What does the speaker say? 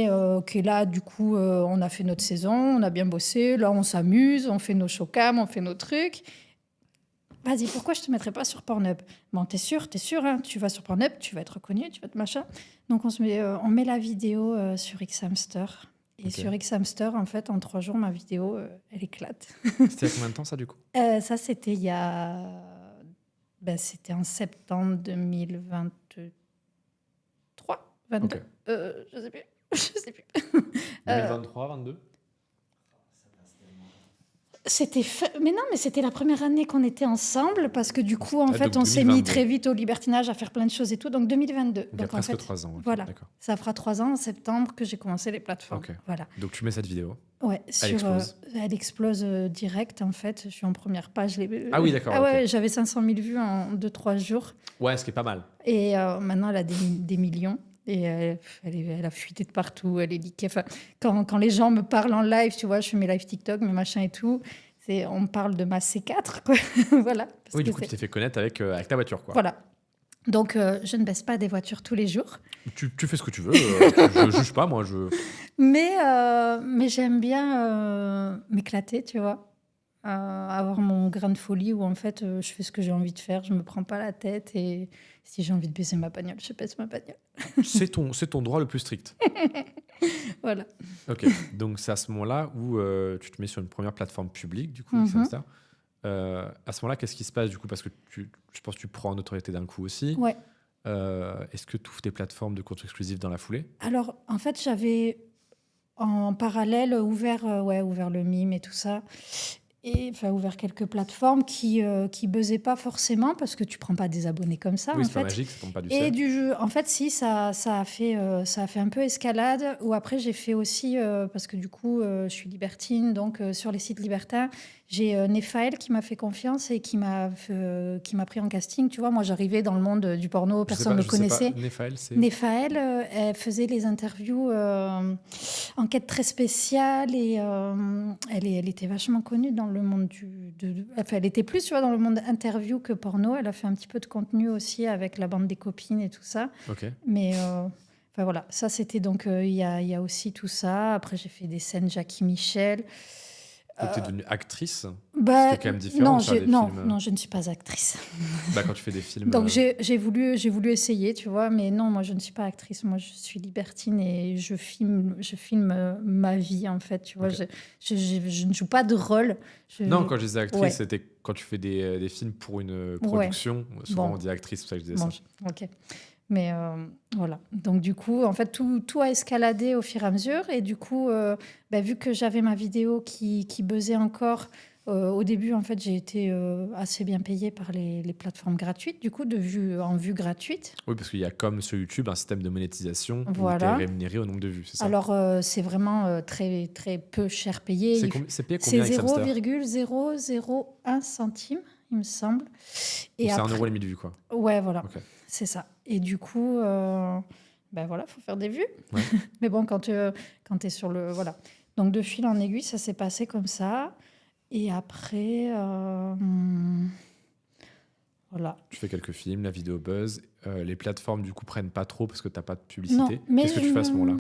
Ok, là, du coup, on a fait notre saison, on a bien bossé. Là, on s'amuse, on fait nos showcams, on fait nos trucs. Vas-y, pourquoi je te mettrais pas sur Pornhub? Bon, t'es sûr, hein, tu vas sur Pornhub, tu vas être reconnu, tu vas te machin. Donc, on met la vidéo sur Xhamster. Et sur Xhamster, en fait, en 3 jours, ma vidéo, elle éclate. C'était il y a combien de temps, ça, du coup? Ça, c'était il y a... c'était en septembre 2023, 22. Ok. Je sais plus. Je sais plus. 2023, 22? Mais non, mais c'était la première année qu'on était ensemble parce que du coup, en fait, donc on s'est mis 2022. très vite au libertinage à faire plein de choses et tout. Donc 2022. Donc, il y a Donc, en presque fait, 3 ans. ok, voilà, D'accord. ça fera 3 ans en septembre que j'ai commencé les plateformes. Ok. Voilà. Donc, tu mets cette vidéo. Ouais, Elle explose. elle explose direct, en fait. Je suis en première page. Ah oui, d'accord. Ah ok. ouais, j'avais 500 000 vues en 2-3 jours. Ouais, ce qui est pas mal. Et maintenant, elle a des millions. Et elle a fuité de partout, elle est leakée. Enfin, quand les gens me parlent en live, tu vois, je fais mes live TikTok, mes machins et tout, on me parle de ma C4, quoi. Voilà. Oui, du coup, tu t'es fait connaître avec ta voiture, quoi. Voilà. Donc, je ne baisse pas des voitures tous les jours. Tu fais ce que tu veux. Je juge pas, moi. Mais j'aime bien m'éclater, tu vois. Avoir mon grain de folie où, en fait, je fais ce que j'ai envie de faire, je me prends pas la tête. Et si j'ai envie de baisser ma bagnole, je baisse ma bagnole. C'est ton droit le plus strict. Voilà. Ok, donc c'est à ce moment-là où tu te mets sur une première plateforme publique, du coup, Mhm. Xhamster. À ce moment-là, qu'est-ce qui se passe, du coup? Parce que je pense que tu prends en notoriété d'un coup aussi. Ouais. Est-ce que tu ouvres des plateformes de contenu exclusif dans la foulée? Alors, en fait, j'avais en parallèle ouvert le mime et tout ça. Et enfin, ouvert quelques plateformes qui buzzaient pas forcément parce que tu prends pas des abonnés comme ça. Oui, en c'est pas fait. magique, ça tombe pas du Et ciel. du jeu, en fait, si, ça a fait un peu escalade. Ou après, j'ai fait aussi, parce que du coup, je suis libertine, donc sur les sites libertins, j'ai Nephaël qui m'a fait confiance et qui m'a pris en casting. Tu vois, moi, j'arrivais dans le monde du porno, personne ne me connaissait. Nephaël, c'est... Nephaël, elle faisait les interviews, enquête très spéciale, et elle était vachement connue dans le monde enfin, elle était plus, tu vois, dans le monde interview que porno. Elle a fait un petit peu de contenu aussi avec la bande des copines et tout ça. Ok. Mais enfin voilà, ça c'était donc il y a aussi tout ça. Après, j'ai fait des scènes Jackie Michel. Donc, t'es devenue actrice? Bah, C'était quand même différent de faire des non, films. non, je ne suis pas actrice. Bah, quand tu fais des films... Donc j'ai voulu essayer, tu vois, mais non, moi je ne suis pas actrice, moi je suis libertine et je filme ma vie, en fait, tu vois. Ok. Je ne joue pas de rôle. Non, quand je disais actrice, Ouais. c'était quand tu fais des films pour une production. Souvent, Bon. on dit actrice, c'est pour ça que je disais Bon, ça. ok. Mais voilà. Donc du coup, en fait, tout a escaladé au fur et à mesure. Et du coup, vu que j'avais ma vidéo qui buzzait encore, au début, en fait, j'ai été assez bien payée par les plateformes gratuites, du coup, en vue gratuite. Oui, parce qu'il y a comme sur YouTube un système de monétisation où tu es Voilà. rémunéré au nombre de vues, c'est ça? Alors, c'est vraiment très, très peu cher payé. C'est payé C'est combien avec Xhamster? 0,001 centime, il me semble. Et Donc, c'est après, 1 € et demi de vue, quoi. ouais, voilà. Ok. C'est ça. Et du coup, voilà, faut faire des vues. Ouais. Mais bon, quand tu es sur le... Voilà. Donc, de fil en aiguille, ça s'est passé comme ça. Et après... voilà. Tu fais quelques films, la vidéo buzz. Les plateformes, du coup, prennent pas trop parce que tu n'as pas de publicité. Non, mais Qu'est-ce que tu fais à ce moment-là?